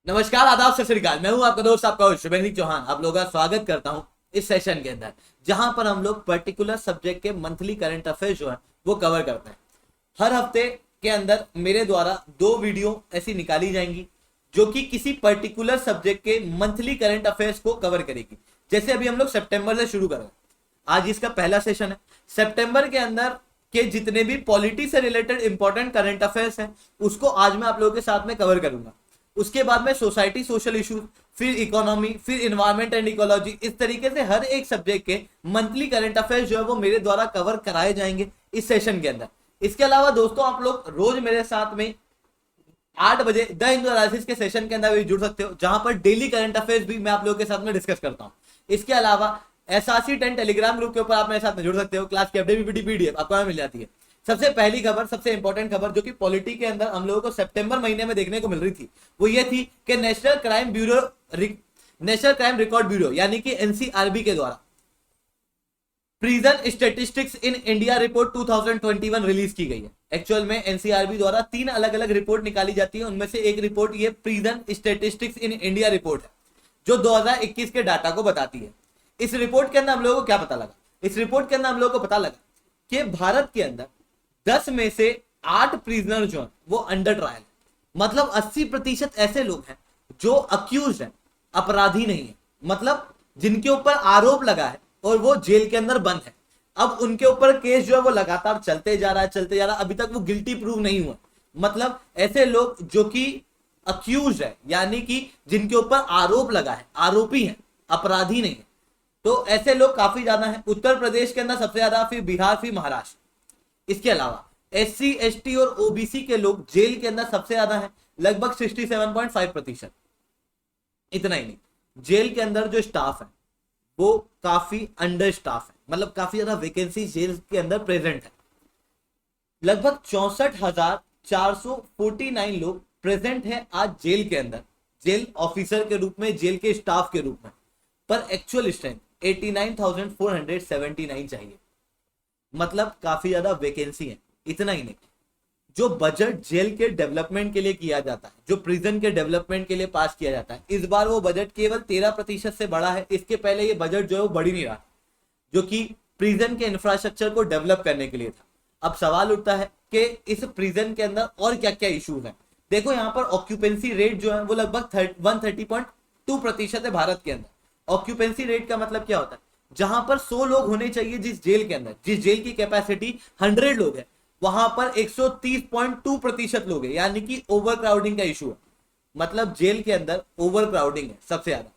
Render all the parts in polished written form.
नमस्कार, आदाब, सत श्री अकाल। मैं हूं आपका दोस्त, आपका होस्ट शुभेंद्र चौहान। आप लोगों का स्वागत करता हूं इस सेशन के अंदर, जहां पर हम लोग पर्टिकुलर सब्जेक्ट के मंथली करंट अफेयर्स जो है वो कवर करते हैं। हर हफ्ते के अंदर मेरे द्वारा 2 वीडियो ऐसी निकाली जाएंगी जो कि किसी पर्टिकुलर सब्जेक्ट के मंथली करंट अफेयर्स को कवर करेगी। जैसे अभी हम लोग सितंबर से शुरू कर रहे हैं, आज इसका पहला सेशन है। सितंबर के अंदर के जितने भी पॉलिटी से रिलेटेड इंपॉर्टेंट करंट अफेयर्स हैं उसको आज मैं आप लोगों के साथ में कवर करूंगा। उसके बाद में सोसाइटी सोशल इशू, फिर इकोनॉमी, फिर इन्वायरमेंट एंड इकोलॉजी, इस तरीके से हर एक सब्जेक्ट के मंथली करंट अफेयर्स जो है वो मेरे द्वारा कवर कराए जाएंगे इस सेशन के अंदर। इसके अलावा दोस्तों, आप लोग रोज मेरे साथ में 8 बजे द हिंदू एनालिसिस के सेशन के अंदर भी जुड़ सकते हो, जहां पर डेली करंट अफेयर्स भी मैं आप लोगों के साथ में डिस्कस करता हूं। इसके अलावा एसआरसी 10 टेलीग्राम ग्रुप के ऊपर आप मेरे साथ में जुड़ सकते हो। क्लास की अपडेट पीडीएफ आपको मिल जाती है। सबसे पहली खबर, सबसे इंपॉर्टेंट खबर जो कि पॉलिटी के अंदर हम लोगों को सितंबर महीने में देखने को मिल रही थी, वो ये थी कि नेशनल क्राइम रिकॉर्ड ब्यूरो यानी कि एनसीआरबी के द्वारा prison statistics in India report 2021 release की गई है। एक्चुअल में एनसीआरबी द्वारा 3 अलग अलग रिपोर्ट निकाली जाती है, उनमें से एक रिपोर्ट ये prison statistics in India report है जो 2021 के डाटा को बताती है। इस रिपोर्ट के अंदर हम लोगों को क्या पता लगा? इस रिपोर्ट के अंदर हम लोगों को पता लगा कि भारत के अंदर 10 में से 8 प्रिजनर जो है वो अंडर ट्रायल है। मतलब 80% ऐसे लोग हैं जो अक्यूज हैं, अपराधी नहीं है, मतलब जिनके ऊपर आरोप लगा है और वो जेल के अंदर बंद है। अब उनके ऊपर केस जो है वो लगातार चलते जा रहा है, अभी तक वो गिल्टी प्रूव नहीं हुआ। मतलब ऐसे लोग जो कि अक्यूज है, यानी कि जिनके ऊपर आरोप लगा है, आरोपी है, अपराधी नहीं है, तो ऐसे लोग काफी ज्यादा हैं। उत्तर प्रदेश के अंदर सबसे ज्यादा, फिर बिहार, फिर महाराष्ट्र। इसके अलावा एससी, एसटी और ओबीसी के लोग जेल के अंदर सबसे ज्यादा हैं, लगभग 67.5%। इतना ही नहीं, जेल के अंदर जो स्टाफ है वो काफी अंडर स्टाफ है, मतलब काफी ज्यादा वैकेंसी जेल के अंदर प्रेजेंट है। लगभग 64,449 लोग प्रेजेंट है आज जेल के अंदर, जेल ऑफिसर के रूप में, जेल के स्टाफ के रूप में। पर एक्चुअल स्ट्रेंथ 89,479 चाहिए, मतलब काफी ज्यादा वैकेंसी है। इतना ही नहीं, जो बजट जेल के डेवलपमेंट के लिए किया जाता है, जो प्रिजन के डेवलपमेंट के लिए पास किया जाता है, इस बार वो बजट केवल 13% से बढ़ा है। इसके पहले ये बजट जो है वो बढ़ ही नहीं रहा, जो कि प्रिजन के इंफ्रास्ट्रक्चर को डेवलप करने के लिए था। अब सवाल उठता है कि इस प्रिजन के अंदर और क्या क्या इश्यूज हैं। देखो, यहाँ पर ऑक्यूपेंसी रेट जो है वो लगभग 130.2% है भारत के अंदर। ऑक्यूपेंसी रेट का मतलब क्या होता है? जहां पर 100 लोग होने चाहिए जिस जेल के अंदर, जिस जेल की कैपेसिटी 100 लोग है, वहां पर 130.2% लोग है, यानी कि ओवर क्राउडिंग का इशू है। मतलब जेल के अंदर ओवर क्राउडिंग है सबसे ज्यादा।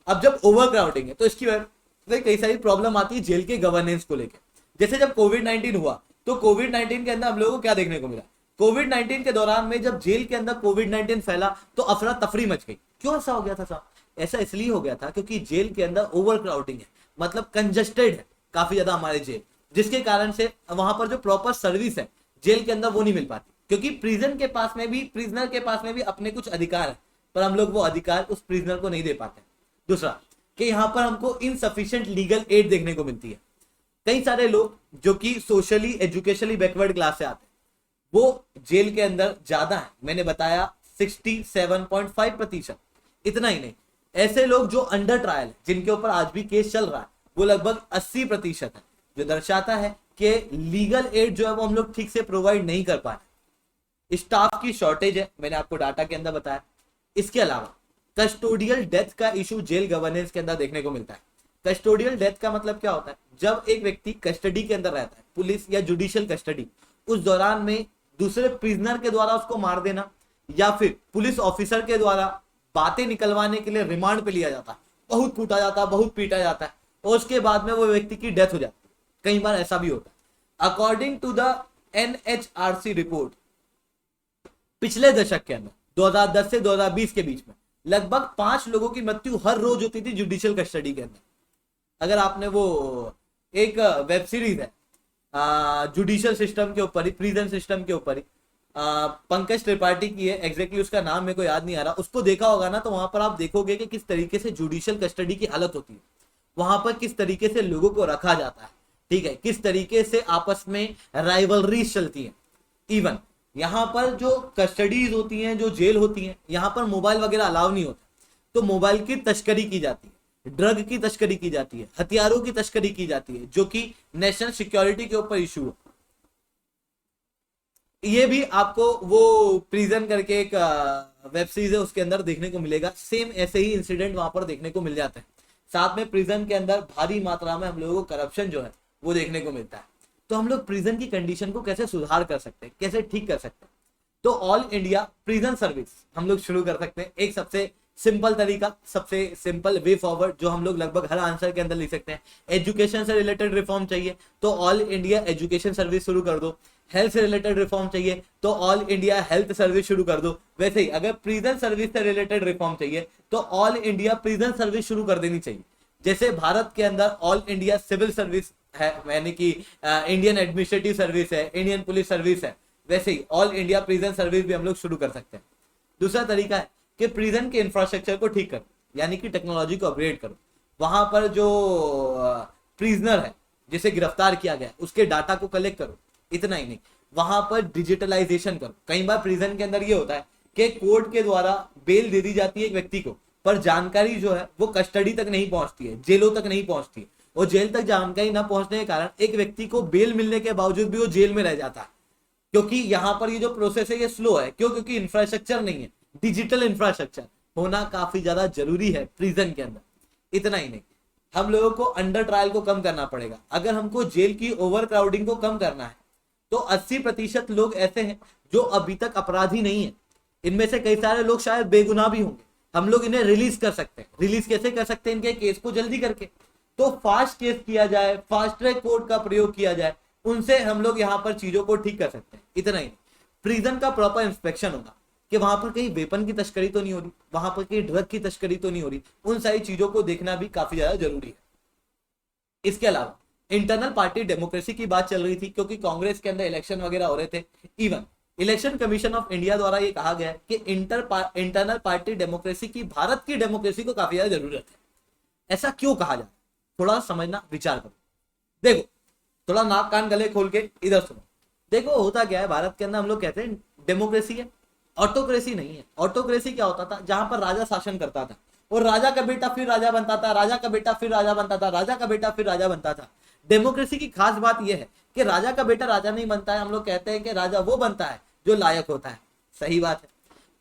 अब जब ओवर क्राउडिंग है तो इसकी वजह से कई सारी प्रॉब्लम आती है जेल के गवर्नेंस को लेकर। जैसे जब कोविड-19 हुआ तो कोविड-19 के अंदर हम लोगों को क्या देखने को मिला? कोविड-19 के दौरान में जब जेल के अंदर कोविड-19 फैला तो अफरा तफरी मच गई। क्यों ऐसा हो गया था साहब? ऐसा इसलिए हो गया था क्योंकि जेल के अंदर ओवर क्राउडिंग है, मतलब कंजस्टेड है काफी ज्यादा हमारे जेल, जिसके कारण से वहां पर जो प्रॉपर सर्विस है जेल के अंदर वो नहीं मिल पाती। क्योंकि प्रिजनर के पास में भी अपने कुछ अधिकार है, पर हम लोग वो अधिकार उस प्रिजनर को नहीं दे पाते। दूसरा कि यहाँ पर हमको इनसफिशिएंट लीगल एड देखने को मिलती है। कई सारे लोग जो कि सोशली एजुकेशनली बैकवर्ड क्लास से आते हैं वो जेल के अंदर ज्यादा है, मैंने बताया 67.5%। इतना ही नहीं, ऐसे लोग जो अंडर ट्रायल है, जिनके ऊपर आज भी केस चल रहा है, वो लगभग 80% है, जो दर्शाता है कि लीगल एड जो है वो हम लोग ठीक से प्रोवाइड नहीं कर पा रहे। स्टाफ की शॉर्टेज है, मैंने आपको डाटा के अंदर बताया। इसके अलावा कस्टोडियल डेथ का इशू जेल गवर्नेंस के अंदर देखने को मिलता है। कस्टोडियल डेथ का मतलब क्या होता है? जब एक व्यक्ति कस्टडी के अंदर रहता है, पुलिस या जुडिशियल कस्टडी, उस दौरान में दूसरे प्रिजनर के द्वारा उसको मार देना या फिर पुलिस ऑफिसर के द्वारा बातें निकलवाने के लिए रिमांड पे लिया जाता है, बहुत कूटा जाता है, बहुत पीटा जाता है, और उसके बाद में वो व्यक्ति की डेथ हो जाती है। कई बार ऐसा भी होता है। According to the NHRC report, पिछले दशक के अंदर 2010 से 2020 के बीच में लगभग 5 लोगों की मृत्यु हर रोज होती थी जुडिशियल कस्टडी के अंदर। अगर आपने वो एक वेब सीरीज है जुडिशियल सिस्टम के ऊपर ही, प्रिजन सिस्टम के ऊपर ही, पंकज त्रिपाठी की है, एग्जैक्टली उसका नाम मेरे को याद नहीं आ रहा, उसको देखा होगा ना, तो वहां पर आप देखोगे कि किस तरीके से जुडिशियल कस्टडी की हालत होती है, वहां पर किस तरीके से लोगों को रखा जाता है, ठीक है, किस तरीके से आपस में राइवलरीज चलती है। इवन यहाँ पर जो कस्टडीज होती हैं, जो जेल होती हैं, यहाँ पर मोबाइल वगैरह अलाउ नहीं होता, तो मोबाइल की तस्करी की जाती है, ड्रग की तस्करी की जाती है, हथियारों की तस्करी की जाती है, जो कि नेशनल सिक्योरिटी के ऊपर इशू है। ये भी आपको वो प्रिजन करके एक वेब सीरीज है उसके अंदर देखने को मिलेगा, सेम ऐसे ही इंसिडेंट वहां पर देखने को मिल जाते हैं। साथ में प्रिजन के अंदर भारी मात्रा में हम लोगों को करप्शन जो है वो देखने को मिलता है। तो हम लोग प्रिजन की कंडीशन को कैसे सुधार कर सकते हैं, कैसे ठीक कर सकते हैं, तो ऑल इंडिया प्रिजन सर्विस हम लोग शुरू कर सकते हैं। एक सबसे सिंपल तरीका, सबसे सिंपल वे फॉरवर्ड जो हम लोग लगभग हर आंसर के अंदर लिख सकते हैं, एजुकेशन से रिलेटेड रिफॉर्म चाहिए तो ऑल इंडिया एजुकेशन सर्विस शुरू कर दो। हेल्थ से रिलेटेड रिफॉर्म चाहिए तो ऑल इंडिया हेल्थ सर्विस शुरू कर दो। वैसे ही अगर प्रिजन सर्विस से रिलेटेड रिफॉर्म चाहिए तो ऑल इंडिया प्रिजन सर्विस शुरू कर देनी चाहिए। जैसे भारत के अंदर ऑल इंडिया सिविल सर्विस है, यानी कि इंडियन एडमिनिस्ट्रेटिव सर्विस है, इंडियन पुलिस सर्विस है, वैसे ही ऑल इंडिया प्रिजन सर्विस भी हम लोग शुरू कर सकते हैं। दूसरा तरीका है कि प्रिजन के इंफ्रास्ट्रक्चर को ठीक करो, यानी कि टेक्नोलॉजी को अपग्रेड करो। वहां पर जो प्रिजनर है जिसे गिरफ्तार किया गया उसके डाटा को कलेक्ट करो। इतना ही नहीं, वहां पर डिजिटलाइजेशन करो। कई बार प्रिजन के अंदर ये होता है कि कोर्ट के द्वारा बेल दे दी जाती है एक व्यक्ति को, पर जानकारी जो है वो कस्टडी तक नहीं पहुंचती है, जेलों तक नहीं पहुंचती है, और जेल तक जानकारी ना पहुंचने के कारण एक व्यक्ति को बेल मिलने के बावजूद भी वो जेल में रह जाता है, क्योंकि यहाँ पर ये जो प्रोसेस है ये स्लो है। क्यों? क्योंकि इंफ्रास्ट्रक्चर नहीं है, डिजिटल इंफ्रास्ट्रक्चर होना काफी ज्यादा जरूरी है प्रिजन के अंदर। इतना ही नहीं, हम लोगों को अंडर ट्रायल को कम करना पड़ेगा। अगर हमको जेल की ओवर क्राउडिंग को कम करना है तो 80% लोग ऐसे हैं जो अभी तक अपराधी नहीं है, इनमें से कई सारे लोग शायद बेगुनाह भी होंगे। हम लोग इन्हें रिलीज कर सकते हैं। रिलीज कैसे कर सकते हैं? इनके केस को जल्दी करके, तो फास्ट केस किया जाए, फास्ट ट्रैक कोर्ट का प्रयोग किया जाए, उनसे हम लोग यहाँ पर चीजों को ठीक कर सकते हैं। इतना ही, प्रिजन का प्रॉपर इंस्पेक्शन होगा कि वहां पर कहीं वेपन की तस्करी तो नहीं हो रही, वहां पर कहीं ड्रग की तस्करी तो नहीं हो रही, उन सारी चीजों को देखना भी काफी ज्यादा जरूरी है। इसके अलावा इंटरनल पार्टी डेमोक्रेसी की बात चल रही थी, क्योंकि कांग्रेस के अंदर इलेक्शन वगैरह हो रहे थे। Even election commission of India द्वारा ये कहा गया है कि इंटरनल पार्टी डेमोक्रेसी की भारत की डेमोक्रेसी को काफी ज्यादा जरूरत है। ऐसा क्यों कहा जाए? थोड़ा समझना, विचार करो। देखो, थोड़ा नाक कान गले खोल के इधर सुनो। देखो होता क्या है, भारत के अंदर हम लोग कहते हैं डेमोक्रेसी है, ऑटोक्रेसी नहीं है। ऑटोक्रेसी क्या होता था? जहां पर राजा शासन करता था और राजा का बेटा फिर राजा बनता था, राजा का बेटा फिर राजा बनता था, राजा का बेटा फिर राजा बनता था। डेमोक्रेसी की खास बात यह है कि राजा का बेटा राजा नहीं बनता है। हम लोग कहते हैं कि राजा वो बनता है जो लायक होता है। सही बात है,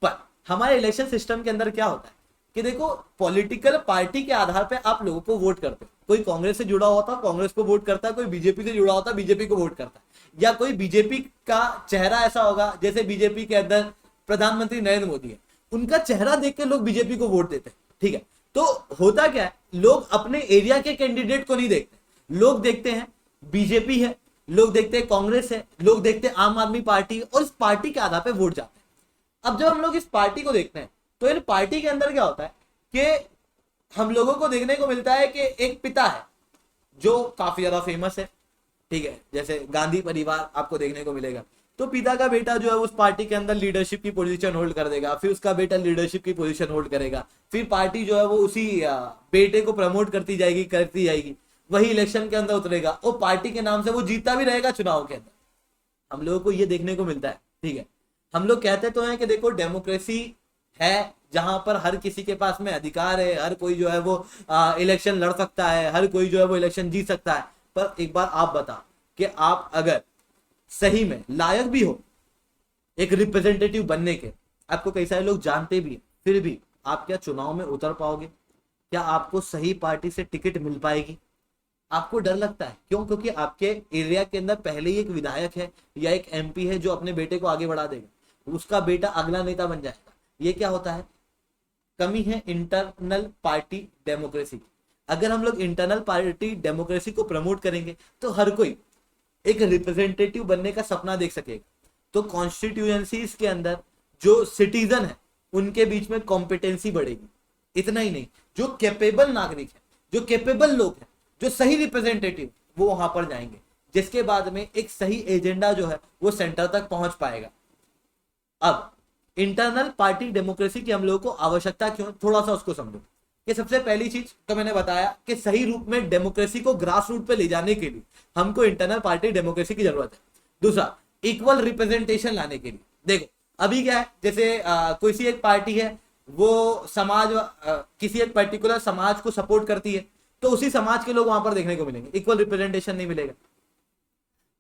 पर हमारे इलेक्शन सिस्टम के अंदर क्या होता है कि देखो, पॉलिटिकल पार्टी के आधार पे आप लोगों को वोट करते हो। कोई कांग्रेस से जुड़ा होता है, कांग्रेस को वोट करता है, कोई बीजेपी से जुड़ा होता है, बीजेपी को वोट करता है, या कोई बीजेपी का चेहरा ऐसा होगा, जैसे बीजेपी के अंदर प्रधानमंत्री नरेंद्र मोदी है, उनका चेहरा देख के लोग बीजेपी को वोट देते हैं। ठीक है, तो होता क्या है, लोग अपने एरिया के कैंडिडेट को नहीं देखते, लोग देखते हैं बीजेपी है, लोग देखते हैं कांग्रेस है, लोग देखते हैं आम आदमी पार्टी है, और इस पार्टी के आधार पे वोट जाते हैं। अब जब हम लोग इस पार्टी को देखते हैं तो इन पार्टी के अंदर क्या होता है कि हम लोगों को देखने को मिलता है कि एक पिता है जो काफी ज्यादा फेमस है। ठीक है, जैसे गांधी परिवार आपको देखने को मिलेगा, तो पिता का बेटा जो है उस पार्टी के अंदर लीडरशिप की पोजीशन होल्ड कर देगा, फिर उसका बेटा लीडरशिप की पोजीशन होल्ड करेगा, फिर पार्टी जो है वो उसी बेटे को प्रमोट करती जाएगी, वही इलेक्शन के अंदर उतरेगा और पार्टी के नाम से वो जीतता भी रहेगा चुनाव के अंदर। हम लोगों को ये देखने को मिलता है। ठीक है, हम लोग कहते तो हैं कि देखो डेमोक्रेसी है जहां पर हर किसी के पास में अधिकार है, हर कोई जो है वो इलेक्शन लड़ सकता है, हर कोई जो है वो इलेक्शन जीत सकता है। पर एक बार आप बता कि आप अगर सही में लायक भी हो एक रिप्रेजेंटेटिव बनने के, आपको कई सारे लोग जानते भी, फिर भी आप क्या चुनाव में उतर पाओगे? क्या आपको सही पार्टी से टिकट मिल पाएगी? आपको डर लगता है। क्यों? क्योंकि आपके एरिया के अंदर पहले ही एक विधायक है या एक एमपी है जो अपने बेटे को आगे बढ़ा देगा, उसका बेटा अगला नेता बन जाएगा। ये क्या होता है? कमी है इंटरनल पार्टी डेमोक्रेसी। अगर हम लोग इंटरनल पार्टी डेमोक्रेसी को प्रमोट करेंगे तो हर कोई एक रिप्रेजेंटेटिव बनने का सपना देख सकेगा। तो कॉन्स्टिट्यूएंसीज के अंदर जो सिटीजन है उनके बीच में कॉम्पिटेंसी बढ़ेगी। इतना ही नहीं, जो कैपेबल नागरिक है, जो कैपेबल लोग हैं, जो सही रिप्रेजेंटेटिव, वो वहां पर जाएंगे, जिसके बाद में एक सही एजेंडा जो है वो सेंटर तक पहुंच पाएगा। अब इंटरनल पार्टी डेमोक्रेसी की हम लोगों को आवश्यकता क्यों, थोड़ा सा उसको समझो। कि सबसे पहली चीज तो मैंने बताया कि सही रूप में डेमोक्रेसी को ग्रास रूट पे ले जाने के लिए हमको इंटरनल पार्टी डेमोक्रेसी की जरूरत है। दूसरा, इक्वल रिप्रेजेंटेशन लाने के लिए। देखो अभी क्या है, जैसे कोई सी एक पार्टी है, वो समाज किसी एक पर्टिकुलर समाज को सपोर्ट करती है, तो उसी समाज के लोग वहां पर देखने को मिलेंगे, इक्वल रिप्रेजेंटेशन नहीं मिलेगा।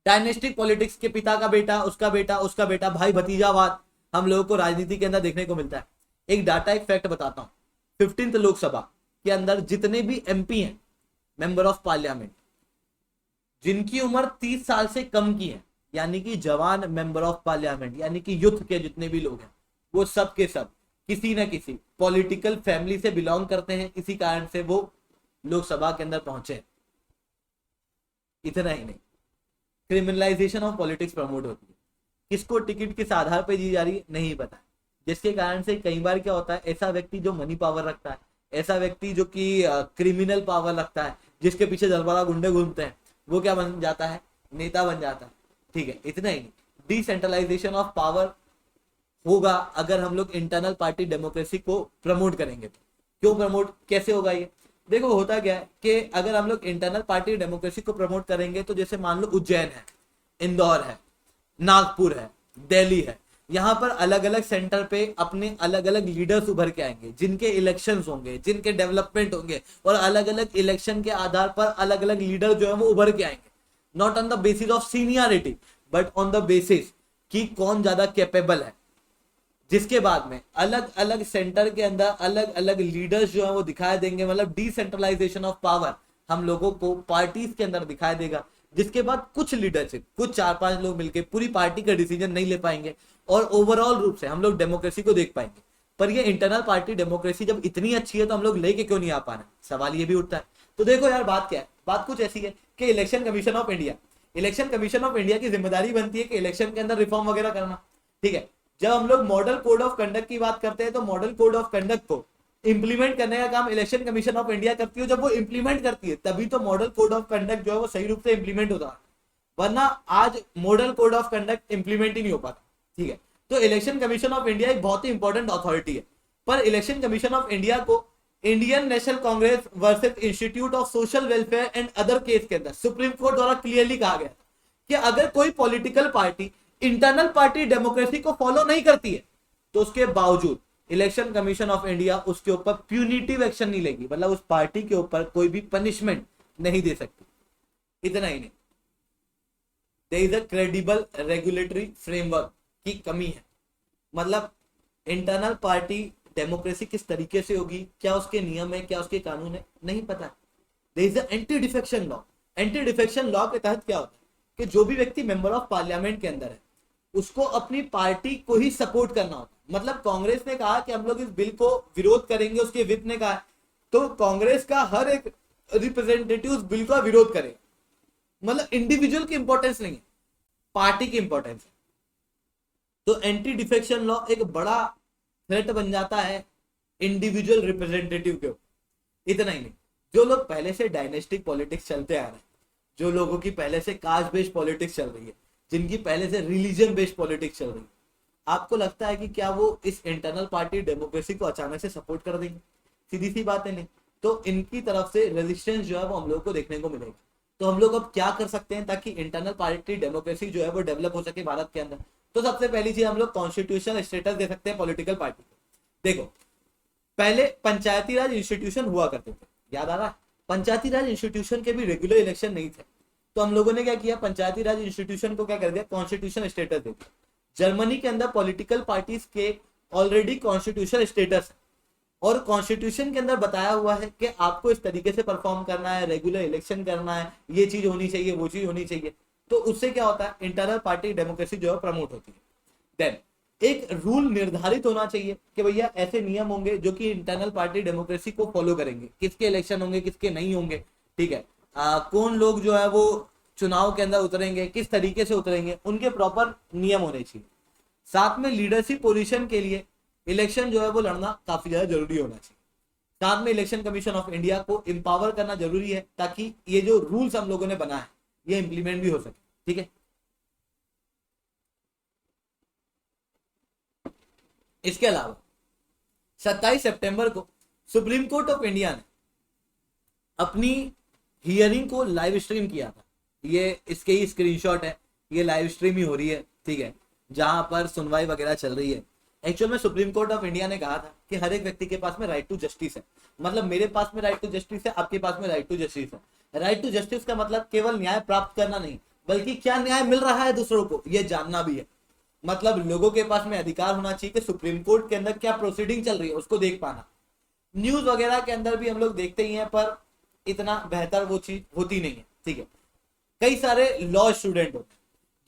डायनेस्टिक पॉलिटिक्स के पिता का बेटा, उसका बेटा, उसका बेटा, भाई भतीजावाद हम लोगों को राजनीति के अंदर देखने को मिलता है। एक डाटा, एक फैक्ट बताता हूं, 15th लोकसभा के अंदर जितने भी एमपी हैं, मेंबर ऑफ पार्लियामेंट, जिनकी उम्र 30 साल से कम की है, यानी कि जवान मेंबर ऑफ पार्लियामेंट, यानी कि यूथ के जितने भी लोग हैं, वो सब के सब किसी न किसी पॉलिटिकल फैमिली से बिलोंग करते हैं, इसी कारण से वो लोकसभा के अंदर पहुंचे। इतना ही नहीं, क्रिमिनलाइजेशन ऑफ पॉलिटिक्स प्रमोट होती है। किसको टिकट किस आधार पर दी जा रही है नहीं पता, जिसके कारण से कई बार क्या होता है, ऐसा व्यक्ति जो मनी पावर रखता है, ऐसा व्यक्ति जो कि क्रिमिनल पावर रखता है, जिसके पीछे दरबारा गुंडे घूमते हैं, वो क्या बन जाता है, नेता बन जाता है। ठीक है, इतना ही नहीं, डिसेंट्रलाइजेशन ऑफ पावर होगा अगर हम लोग इंटरनल पार्टी डेमोक्रेसी को प्रमोट करेंगे तो। क्यों प्रमोट, कैसे होगा ये, देखो होता क्या है कि अगर हम लोग इंटरनल पार्टी डेमोक्रेसी को प्रमोट करेंगे, तो जैसे मान लो उज्जैन है, इंदौर है, नागपुर है, दिल्ली है, यहाँ पर अलग अलग सेंटर पे अपने अलग अलग लीडर्स उभर के आएंगे, जिनके इलेक्शंस होंगे, जिनके डेवलपमेंट होंगे, और अलग अलग इलेक्शन के आधार पर अलग अलग लीडर जो है वो उभर के आएंगे, not on the basis of seniority but on the basis कि कौन ज्यादा कैपेबल है। जिसके बाद में अलग अलग सेंटर के अंदर अलग अलग लीडर्स जो है वो दिखाई देंगे, मतलब डिसेंट्रलाइजेशन ऑफ पावर हम लोगों को पार्टीज के अंदर दिखाई देगा। जिसके बाद कुछ लीडरशिप, कुछ 4-5 लोग मिलकर पूरी पार्टी का डिसीजन नहीं ले पाएंगे, और ओवरऑल रूप से हम लोग डेमोक्रेसी को देख पाएंगे। पर ये इंटरनल पार्टी डेमोक्रेसी जब इतनी अच्छी है तो हम लोग लेके क्यों नहीं आ पा रहे, सवाल ये भी उठता है। तो देखो यार, बात क्या है, बात कुछ ऐसी है कि इलेक्शन कमीशन ऑफ इंडिया की जिम्मेदारी बनती है कि इलेक्शन के अंदर रिफॉर्म वगैरह करना। ठीक है, जब हम लोग मॉडल कोड ऑफ कंडक्ट की बात करते हैं, तो मॉडल कोड ऑफ कंडक्ट को इंप्लीमेंट करने का काम इलेक्शन कमीशन ऑफ इंडिया करती है। जब वो इंप्लीमेंट करती है तभी तो मॉडल कोड ऑफ कंडक्ट जो है वो सही रूप से इंप्लीमेंट होता है, वरना आज model code of conduct implement ही नहीं हो पाता। ठीक है, तो इलेक्शन कमीशन ऑफ इंडिया एक बहुत ही इंपॉर्टेंट अथॉरिटी है, पर इलेक्शन कमीशन ऑफ इंडिया को Indian national Congress versus institute of social welfare and other case के अंदर सुप्रीम कोर्ट द्वारा क्लियरली कहा गया कि अगर कोई political party internal party democracy को फॉलो नहीं करती है, तो उसके बावजूद इलेक्शन कमीशन ऑफ इंडिया उसके ऊपर प्यूनिटिव एक्शन नहीं लेगी, मतलब उस पार्टी के ऊपर कोई भी पनिशमेंट नहीं दे सकती। इतना ही नहीं, there is a credible regulatory framework की कमी है, मतलब इंटरनल पार्टी डेमोक्रेसी किस तरीके से होगी, क्या उसके नियम है, क्या उसके कानून है, नहीं पता। There is a anti defection law. Anti defection law के तहत क्या होता है कि जो भी व्यक्ति मेंबर ऑफ पार्लियामेंट के अंदर है, उसको अपनी पार्टी को ही सपोर्ट करना होता है। मतलब कांग्रेस ने कहा कि हम लोग इस बिल को विरोध करेंगे, उसके विप ने कहा, तो कांग्रेस का हर एक रिप्रेजेंटेटिव उस बिल का विरोध करेगा। मतलब इंडिविजुअल की इंपॉर्टेंस नहीं है, पार्टी की इंपॉर्टेंस है। तो एंटी डिफेक्शन लॉ एक बड़ा थ्रेट बन जाता है इंडिविजुअल रिप्रेजेंटेटिव के ऊपर। इतना ही नहीं, जो लोग पहले से डायनेस्टिक पॉलिटिक्स चलते आ रहे हैं, जो लोगों की पहले से कास्ट बेस्ड पॉलिटिक्स चल रही है, जिनकी पहले से रिलीजन बेस्ड पॉलिटिक्स चल रही है, आपको लगता है कि क्या वो इस इंटरनल पार्टी डेमोक्रेसी को अचानक से सपोर्ट कर देंगे? सीधी सी बात है, नहीं। तो इनकी तरफ से रेजिस्टेंस जो है वो हम लोग को देखने को मिलेगा। तो हम लोग अब क्या कर सकते हैं ताकि इंटरनल पार्टी डेमोक्रेसी जो है वो डेवलप हो सके भारत के अंदर? तो सबसे पहली चीज, हम लोग कॉन्स्टिट्यूशनल स्टेटस दे सकते हैं पॉलिटिकल पार्टी को। देखो, पहले पंचायती राज इंस्टीट्यूशन हुआ करते थे, याद आ रहा है? पंचायती राज इंस्टीट्यूशन के भी रेगुलर इलेक्शन नहीं थे, तो हम लोगों ने क्या किया, पंचायती राज इंस्टीट्यूशन को क्या कर दिया, कॉन्स्टिट्यूशन स्टेटस दे दिया। जर्मनी के अंदर पॉलिटिकल पार्टीज के ऑलरेडी कॉन्स्टिट्यूशन स्टेटस है, और कॉन्स्टिट्यूशन के अंदर बताया हुआ है कि आपको इस तरीके से परफॉर्म करना है, रेगुलर इलेक्शन करना है, ये चीज होनी चाहिए, वो चीज होनी चाहिए। तो उससे क्या होता है, इंटरनल पार्टी डेमोक्रेसी जो है प्रमोट होती है। देन एक रूल निर्धारित होना चाहिए कि भैया ऐसे नियम होंगे जो कि इंटरनल पार्टी डेमोक्रेसी को फॉलो करेंगे, किसके इलेक्शन होंगे, किसके नहीं होंगे। ठीक है, कौन लोग जो है वो चुनाव के अंदर उतरेंगे, किस तरीके से उतरेंगे, उनके प्रॉपर नियम होने चाहिए। साथ में लीडरशिप पोजीशन के लिए इलेक्शन जो है वो लड़ना काफी ज्यादा जरूरी होना चाहिए। साथ में इलेक्शन कमीशन ऑफ इंडिया को एम्पावर करना जरूरी है ताकि ये जो रूल्स हम लोगों ने बनाए हैं ये इंप्लीमेंट भी हो सके। ठीक है, इसके अलावा 27 सितंबर को सुप्रीम कोर्ट ऑफ इंडिया ने अपनी हियरिंग को लाइव स्ट्रीम किया था। ये इसके ही स्क्रीनशॉट है, ये लाइव स्ट्रीम ही हो रही है ठीक है, जहां पर सुनवाई वगैरह चल रही है। एक्चुअल में सुप्रीम कोर्ट ऑफ इंडिया ने कहा था कि हर एक व्यक्ति के पास में राइट टू जस्टिस है। मतलब मेरे पास में राइट टू जस्टिस है, आपके पास में राइट टू जस्टिस है। राइट टू जस्टिस का मतलब केवल न्याय प्राप्त करना नहीं, बल्कि क्या न्याय मिल रहा है दूसरों को ये जानना भी है। मतलब लोगों के पास में अधिकार होना चाहिए कि सुप्रीम कोर्ट के अंदर क्या प्रोसीडिंग चल रही है उसको देख पाना। न्यूज वगैरह के अंदर भी हम लोग देखते ही हैं, पर इतना बेहतर वो चीज होती नहीं है। ठीक है, कई सारे लॉ स्टूडेंट होते हैं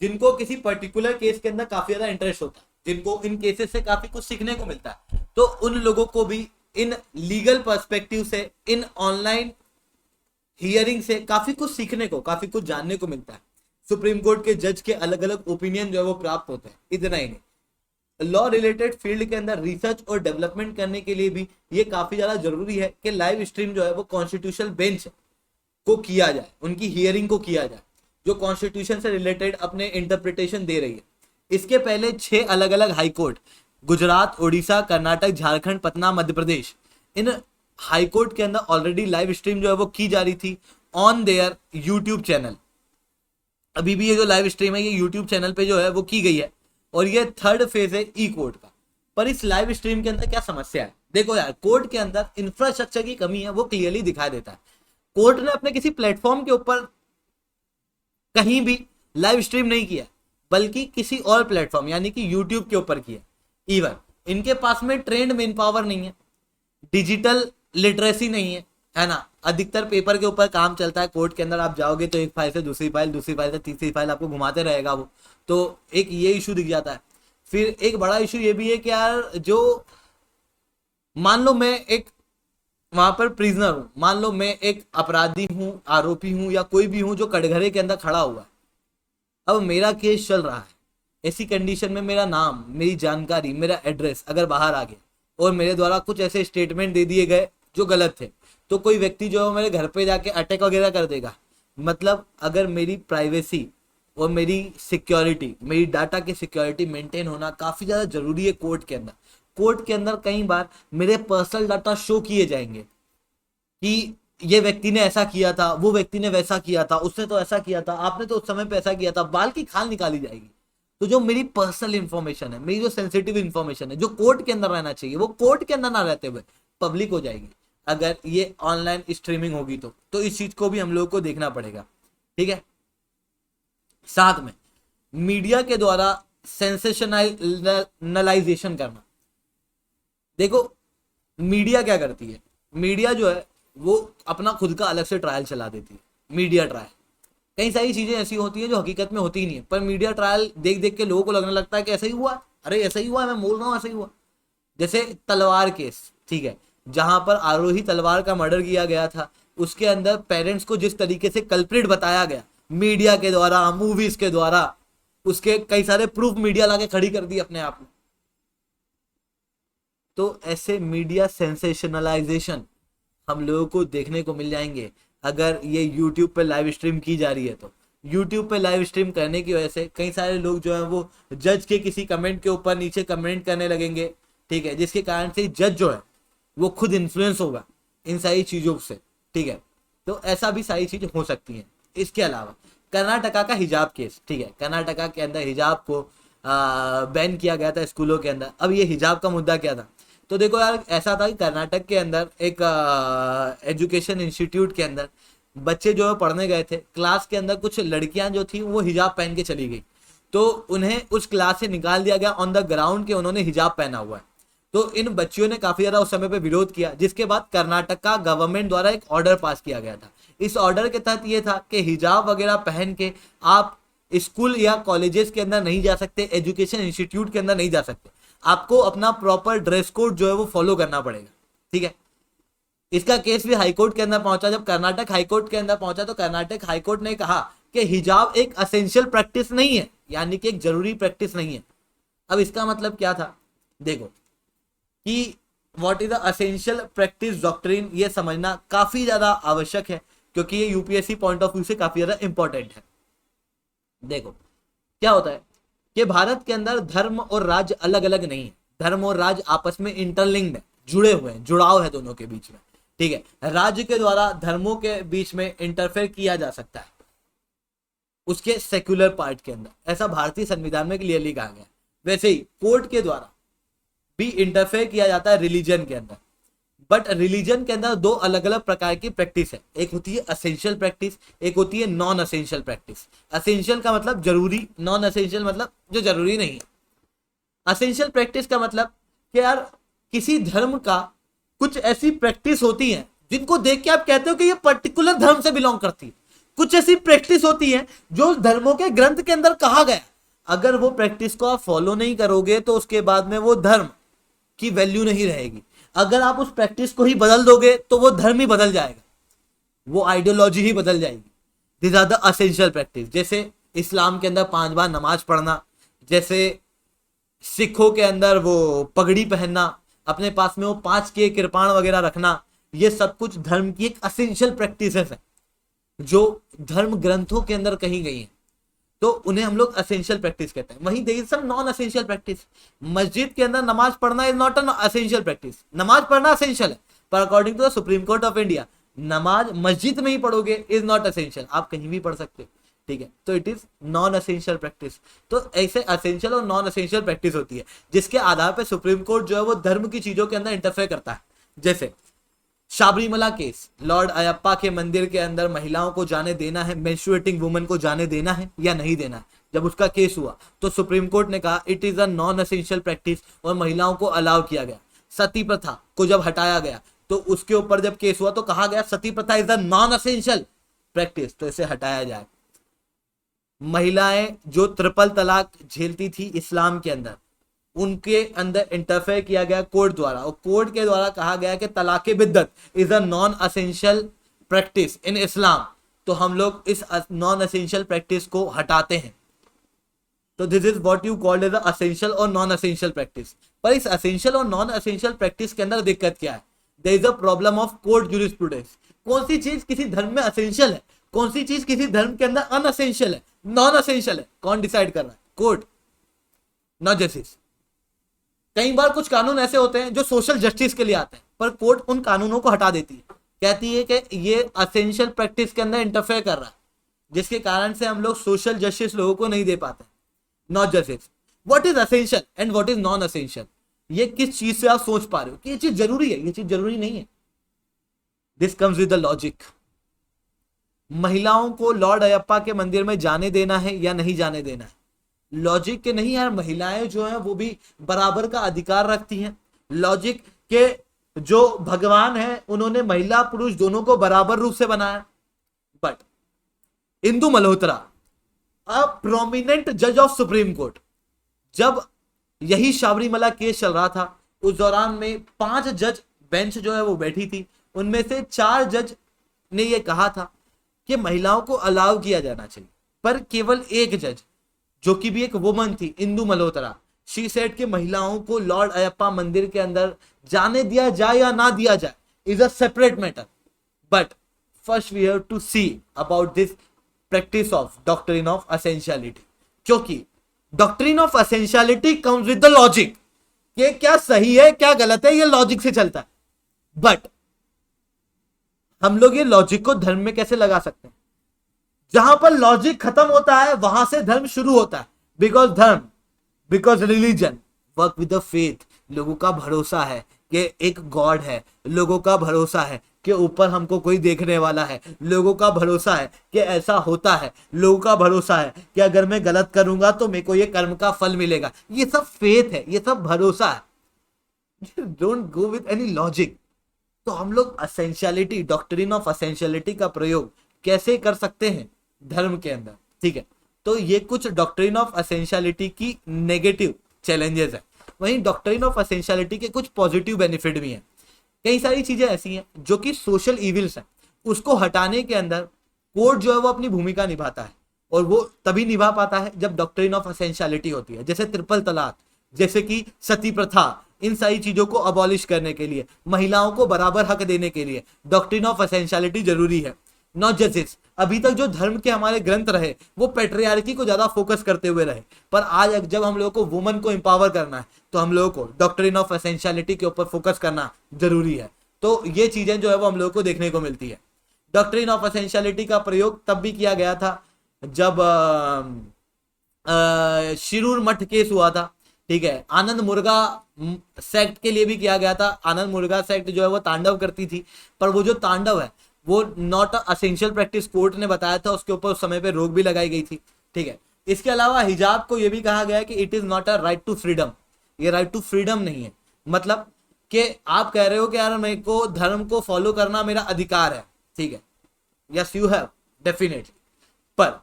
जिनको किसी पर्टिकुलर केस के अंदर काफी ज्यादा इंटरेस्ट होता है, जिनको इन केसेस से काफी कुछ सीखने को मिलता है। तो उन लोगों को भी इन लीगल पर्सपेक्टिव से, इन ऑनलाइन हियरिंग से काफी कुछ सीखने को, काफी कुछ जानने को मिलता है। सुप्रीम कोर्ट के जज के अलग अलग ओपिनियन जो है वो प्राप्त होते हैं। इतना ही नहीं, लॉ रिलेटेड फील्ड के अंदर रिसर्च और डेवलपमेंट करने के लिए भी ये काफी ज्यादा जरूरी है कि लाइव स्ट्रीम जो है वो कॉन्स्टिट्यूशनल बेंच को किया जाए, उनकी हियरिंग को किया जाए, जो कॉन्स्टिट्यूशन से रिलेटेड अपने इंटरप्रिटेशन दे रही है। इसके पहले 6 अलग अलग हाई कोर्ट, गुजरात, उड़ीसा, कर्नाटक, झारखंड, पटना, मध्य प्रदेश, इन हाई कोर्ट के अंदर ऑलरेडी लाइव स्ट्रीम जो है वो की जा रही थी ऑन देयर यूट्यूब चैनल। अभी भी ये जो लाइव स्ट्रीम है ये यूट्यूब चैनल पे जो है वो की गई है, और ये 3rd फेज है ई कोर्ट का। पर इस लाइव स्ट्रीम के अंदर क्या समस्या है? देखो यार, कोर्ट के अंदर इंफ्रास्ट्रक्चर की कमी है, वो क्लियरली दिखाई देता है। कोर्ट ने अपने किसी प्लेटफॉर्म के ऊपर कहीं भी लाइव स्ट्रीम नहीं किया, बल्कि किसी और प्लेटफॉर्म यानी कि यूट्यूब के ऊपर किया। इवन इनके पास में ट्रेंड मेन पावर नहीं है, डिजिटल लिटरेसी नहीं है ना। अधिकतर पेपर के ऊपर काम चलता है। कोर्ट के अंदर आप जाओगे तो एक फाइल से दूसरी फाइल, दूसरी फाइल से तीसरी फाइल आपको घुमाते रहेगा वो, तो एक ये इशू दिख जाता है। फिर एक बड़ा इशू ये भी है कि यार, जो मान लो मैं एक वहां पर प्रिजनर हूं, मान लो मैं एक अपराधी हूं, आरोपी हूं, या कोई भी हूं जो कटघरे के अंदर खड़ा हुआ है। अब मेरा केस चल रहा है, ऐसी कंडीशन में मेरा नाम, मेरी जानकारी, मेरा एड्रेस अगर बाहर आ गया और मेरे द्वारा कुछ ऐसे स्टेटमेंट दे दिए गए जो गलत थे, तो कोई व्यक्ति जो है मेरे घर पे जाके अटैक वगैरह कर देगा। मतलब अगर मेरी प्राइवेसी और मेरी सिक्योरिटी, मेरी डाटा की सिक्योरिटी मेंटेन होना काफी ज्यादा जरूरी है कोर्ट के अंदर। कोर्ट के अंदर कई बार मेरे पर्सनल डाटा शो किए जाएंगे कि ये व्यक्ति ने ऐसा किया था, वो व्यक्ति ने वैसा किया था, उसने तो ऐसा किया था, आपने तो उस समय पे ऐसा किया था, बाल की खाल निकाली जाएगी। तो जो मेरी पर्सनल इंफॉर्मेशन है, मेरी जो सेंसिटिव इंफॉर्मेशन है, जो कोर्ट के अंदर रहना चाहिए, वो कोर्ट के अंदर ना रहते हुए पब्लिक हो जाएगी अगर ये ऑनलाइन स्ट्रीमिंग होगी। तो इस चीज को भी हम लोगों को देखना पड़ेगा। ठीक है, साथ में मीडिया के द्वारा सेंसेशनलाइजेशन करना। देखो मीडिया क्या करती है, मीडिया जो है वो अपना खुद का अलग से ट्रायल चला देती है, मीडिया ट्रायल। कई सारी चीजें ऐसी होती हैं जो हकीकत में होती ही नहीं है, पर मीडिया ट्रायल देख देख के लोगों को लगने लगता है कि ऐसा ही हुआ, अरे ऐसा ही हुआ, मैं बोल रहा हूँ ऐसा ही हुआ। जैसे तलवार केस, ठीक है, जहां पर आरोही तलवार का मर्डर किया गया था, उसके अंदर पेरेंट्स को जिस तरीके से कल्प्रिट बताया गया मीडिया के द्वारा, मूवीज के द्वारा, उसके कई सारे प्रूफ मीडिया लाके खड़ी कर दी अपने आप में। तो ऐसे मीडिया सेंसेशनलाइजेशन हम लोगों को देखने को मिल जाएंगे अगर ये यूट्यूब पे लाइव स्ट्रीम की जा रही है। तो यूट्यूब पे लाइव स्ट्रीम करने की वजह से कई सारे लोग जो है वो जज के किसी कमेंट के ऊपर नीचे कमेंट करने लगेंगे, ठीक है, जिसके कारण से जज जो है वो खुद इन्फ्लुएंस होगा इन सारी चीजों से। ठीक है, तो ऐसा भी सारी चीज हो सकती है। इसके अलावा कर्नाटका का हिजाब केस, ठीक है, कर्नाटका के अंदर हिजाब को बैन किया गया था स्कूलों के अंदर। अब ये हिजाब का मुद्दा क्या था? तो देखो यार, ऐसा था कि कर्नाटक के अंदर एक एजुकेशन इंस्टीट्यूट के अंदर बच्चे जो है पढ़ने गए थे, क्लास के अंदर कुछ लड़कियां जो थी वो हिजाब पहन के चली गई, तो उन्हें उस क्लास से निकाल दिया गया ऑन द ग्राउंड के उन्होंने हिजाब पहना हुआ है। तो इन बच्चियों ने काफी ज्यादा उस समय पे विरोध किया, जिसके बाद कर्नाटका गवर्नमेंट द्वारा एक ऑर्डर पास किया गया था। इस ऑर्डर के तहत ये था कि हिजाब वगैरह पहन के आप स्कूल या कॉलेजेस के अंदर नहीं जा सकते, एजुकेशन इंस्टीट्यूट के अंदर नहीं जा सकते, आपको अपना प्रॉपर ड्रेस कोड जो है वो फॉलो करना पड़ेगा। ठीक है, इसका केस भी हाईकोर्ट के अंदर पहुंचा। जब कर्नाटक हाईकोर्ट के अंदर पहुंचा तो कर्नाटक हाईकोर्ट ने कहा कि हिजाब एक असेंशियल प्रैक्टिस नहीं है, यानी कि एक जरूरी प्रैक्टिस नहीं है। अब इसका मतलब क्या था? देखो कि what is the essential practice doctrine, ये समझना काफी ज्यादा आवश्यक है, क्योंकि ये यूपीएससी पॉइंट ऑफ व्यू से काफी ज्यादा इंपॉर्टेंट है। देखो क्या होता है कि भारत के अंदर धर्म और राज्य अलग अलग नहीं है, धर्म और राज्य आपस में इंटरलिंक्ड है, जुड़े हुए हैं, जुड़ाव है दोनों के बीच में। ठीक है, राज्य के द्वारा धर्मों के बीच में इंटरफेयर किया जा सकता है। उसके सेक्युलर पार्ट के अंदर, ऐसा भारतीय संविधान में क्लियरली कहा गया। वैसे ही कोर्ट के द्वारा भी इंटरफेयर किया जाता है रिलीजन के अंदर, बट रिलीजन के अंदर दो अलग अलग प्रकार की प्रैक्टिस है। एक होती है असेंशियल प्रैक्टिस, एक होती है नॉन असेंशियल प्रैक्टिस। असेंशियल का मतलब जरूरी, नॉन असेंशियल मतलब जो जरूरी नहीं है। असेंशियल प्रैक्टिस का मतलब कि यार किसी धर्म का कुछ ऐसी प्रैक्टिस होती है जिनको देख के आप कहते हो कि ये पर्टिकुलर धर्म से बिलोंग करती है। कुछ ऐसी प्रैक्टिस होती है जो धर्मों के ग्रंथ के अंदर कहा गया, अगर वो प्रैक्टिस को आप फॉलो नहीं करोगे तो उसके बाद में वो धर्म की वैल्यू नहीं रहेगी। अगर आप उस प्रैक्टिस को ही बदल दोगे तो वो धर्म ही बदल जाएगा, वो आइडियोलॉजी ही बदल जाएगी। This are the essential practice. जैसे इस्लाम के अंदर 5 बार नमाज पढ़ना, जैसे सिखों के अंदर वो पगड़ी पहनना, अपने पास में वो 5 के कृपाण वगैरह रखना, ये सब कुछ धर्म की एक असेंशियल प्रैक्टिसेस है जो धर्म ग्रंथों के अंदर कही गई है, तो उन्हें हम लोग असेंशियल प्रैक्टिस कहते हैं। वहीं there is some non essential practice. मस्जिद के अंदर नमाज पढ़ना is not an essential practice. नमाज पढ़ना असेंशियल है, पर according to the supreme court of India नमाज मस्जिद में ही पढ़ोगे इज नॉट असेंशियल, आप कहीं भी पढ़ सकते हो, ठीक है। तो it is non essential practice. तो ऐसे असेंशियल और नॉन असेंशियल प्रैक्टिस होती है जिसके आधार पर सुप्रीम कोर्ट जो है वो धर्म की चीजों के अंदर इंटरफेयर करता है। जैसे शाबरीमला केस, लॉर्ड अयप्पा के मंदिर के अंदर महिलाओं को जाने देना है, मेंस्ट्रुएटिंग वुमन को जाने देना है या नहीं देना है। जब उसका केस हुआ तो सुप्रीम कोर्ट ने कहा it is a non essential practice और महिलाओं को अलाउ किया गया। सती प्रथा को जब हटाया गया तो उसके ऊपर जब केस हुआ तो कहा गया सती प्रथा is a non essential practice, तो इसे हटाया जाए। महिलाएं जो ट्रिपल तलाक झेलती थी इस्लाम के अंदर, उनके अंदर इंटरफेयर किया गया कोर्ट द्वारा, और कोर्ट के द्वारा कहा गया कि talaq biddat is a non essential practice in Islam, तो हम लोग इस नॉन असेंशियल प्रैक्टिस को हटाते हैं। तो this is what you called as a essential और नॉन असेंशियल प्रैक्टिस। पर इस असेंशियल और नॉन असेंशियल प्रैक्टिस के अंदर दिक्कत क्या है? There is a problem of court jurisprudence. कौन सी चीज किसी धर्म में असेंशियल है, कौन सी चीज किसी धर्म के अंदर अनअसेंशियल है, नॉन असेंशियल है, कौन डिसाइड कर रहा है? Court, not justice. कई बार कुछ कानून ऐसे होते हैं जो सोशल जस्टिस के लिए आते हैं, पर कोर्ट उन कानूनों को हटा देती है, कहती है कि ये असेंशियल प्रैक्टिस के अंदर इंटरफेयर कर रहा है, जिसके कारण से हम लोग सोशल जस्टिस लोगों को नहीं दे पाते। Not justice. What is essential and what is non essential, ये किस चीज से आप सोच पा रहे हो कि ये चीज जरूरी है, ये चीज जरूरी नहीं है? This comes with the logic. महिलाओं को लॉर्ड अयप्पा के मंदिर में जाने देना है या नहीं जाने देना है? लॉजिक के नहीं यार, महिलाएं जो हैं वो भी बराबर का अधिकार रखती हैं। लॉजिक के जो भगवान है उन्होंने महिला पुरुष दोनों को बराबर रूप से बनाया। But Indu Malhotra, a prominent जज ऑफ सुप्रीम कोर्ट, जब यही शबरीमला केस चल रहा था उस दौरान में 5 जज बेंच जो है वो बैठी थी, उनमें से 4 जज ने ये कहा था कि महिलाओं को अलाउ किया जाना चाहिए, पर केवल एक जज जो कि भी एक वुमन थी, इंदु मल्होत्रा, शी सेड कि महिलाओं को लॉर्ड अयप्पा मंदिर के अंदर जाने दिया जाए या ना दिया जाए is a separate matter, but first we have to see about this practice of doctrine of essentiality, क्योंकि doctrine of essentiality comes with the logic. ये क्या सही है क्या गलत है ये लॉजिक से चलता है, बट हम लोग ये लॉजिक को धर्म में कैसे लगा सकते हैं? जहां पर लॉजिक खत्म होता है वहां से धर्म शुरू होता है, because religion work with the faith. लोगों का भरोसा है कि एक गॉड है, लोगों का भरोसा है कि ऊपर हमको कोई देखने वाला है, लोगों का भरोसा है कि ऐसा होता है, लोगों का भरोसा है कि अगर मैं गलत करूंगा तो मेरे को ये कर्म का फल मिलेगा। ये सब फेथ है, ये सब भरोसा है। Don't go with any logic. तो हम लोग असेंशियलिटी, डॉक्ट्रिन ऑफ असेंशियलिटी का प्रयोग कैसे कर सकते हैं धर्म के अंदर? ठीक है, तो ये कुछ डॉक्ट्रिन ऑफ असेंशियलिटी की नेगेटिव चैलेंजेस है। वहीं डॉक्ट्रिन ऑफ असेंशियलिटी के कुछ पॉजिटिव बेनिफिट भी हैं। कई सारी चीजें ऐसी हैं जो कि सोशल इविल्स हैं, उसको हटाने के अंदर कोर्ट जो है वो अपनी भूमिका निभाता है, और वो तभी निभा पाता है जब डॉक्ट्रिन ऑफ असेंशियलिटी होती है। जैसे ट्रिपल तलाक, जैसे कि सती प्रथा, इन सारी चीजों को अबॉलिश करने के लिए, महिलाओं को बराबर हक देने के लिए डॉक्ट्रिन ऑफ असेंशियलिटी जरूरी है। Not justice. अभी तक जो धर्म के हमारे ग्रंथ रहे वो पेट्रियार्की को ज्यादा फोकस करते हुए रहे, पर आज जब हम लोगों को वुमन को एम्पावर करना है तो हम लोगों को डॉक्ट्रिन ऑफ एसेंशियलिटी के ऊपर फोकस करना जरूरी है। तो ये चीजें जो है वो हम लोगों को देखने को मिलती है। डॉक्ट्रिन ऑफ एसेंशियलिटी का प्रयोग तब भी किया गया था जब शिरूर मठ केस हुआ था, ठीक है, आनंद मुर्गा सेक्ट के लिए भी किया गया था। आनंद मुर्गा सेक्ट जो है वो तांडव करती थी, पर वो जो तांडव है वो नॉट असेंशियल प्रैक्टिस, कोर्ट ने बताया था, उसके ऊपर उस समय पे रोक भी लगाई गई थी, ठीक है। इसके अलावा हिजाब को ये भी कहा गया है कि it is not a right to freedom, ये राइट टू फ्रीडम नहीं है। मतलब कि आप कह रहे हो कि यार मेरे को धर्म को फॉलो करना मेरा अधिकार है, ठीक है, यस यू हैव डेफिनेटली, पर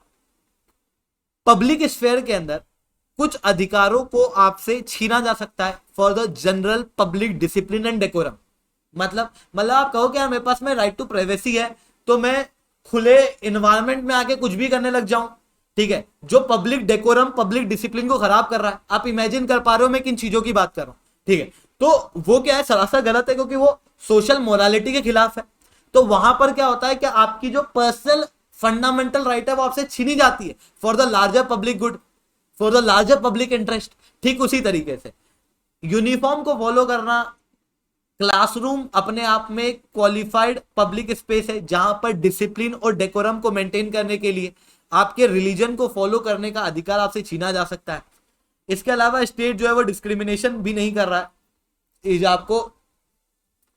पब्लिक स्फेयर के अंदर कुछ अधिकारों को आपसे छीना जा सकता है for the general public discipline and decorum. मतलब आप कहो कि यार मेरे पास में राइट टू प्राइवेसी है, तो मैं खुले इन्वायरमेंट में आके कुछ भी करने लग जाऊं, ठीक है, जो पब्लिक डेकोरम पब्लिक डिसिप्लिन को खराब कर रहा है। आप इमेजिन कर पा रहे हो मैं किन चीजों की बात कर रहा हूं, ठीक है। तो वो क्या है, सरासर गलत है, क्योंकि वो सोशल मोरालिटी के खिलाफ है। तो वहां पर क्या होता है कि आपकी जो पर्सनल फंडामेंटल राइट है वो आपसे छीनी जाती है for the larger public good, for the larger public interest. ठीक उसी तरीके से यूनिफॉर्म को फॉलो करना, क्लासरूम अपने आप में क्वालिफाइड पब्लिक स्पेस है जहां पर डिसिप्लिन और डेकोरम को मेंटेन करने के लिए आपके रिलीजन को फॉलो करने का अधिकार आपसे छीना जा सकता है। इसके अलावा स्टेट जो है वो डिस्क्रिमिनेशन भी नहीं कर रहा है, हिजाब को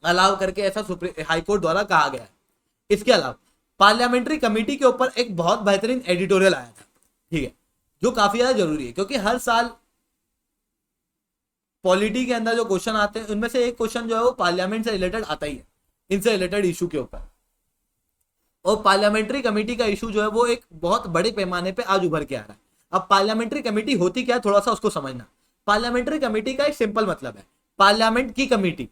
अलाउ करके, ऐसा सुप्रीम हाईकोर्ट द्वारा कहा गया है। इसके अलावा पार्लियामेंट्री कमेटी के ऊपर एक बहुत बेहतरीन एडिटोरियल आया था, ठीक है, जो काफी ज्यादा जरूरी है, क्योंकि हर साल पॉलिटी के अंदर जो क्वेश्चन आते हैं उनमें से एक क्वेश्चन जो है वो पार्लियामेंट से रिलेटेड आता ही है, इनसे रिलेटेड इशू के ऊपर। और पार्लियामेंट्री कमेटी का इशू जो है वो एक बहुत बड़े पैमाने पे आज उभर के आ रहा है। अब पार्लियामेंट्री कमेटी होती क्या है, थोड़ा सा उसको समझना। पार्लियामेंट्री कमेटी का एक सिंपल मतलब है पार्लियामेंट की कमेटी,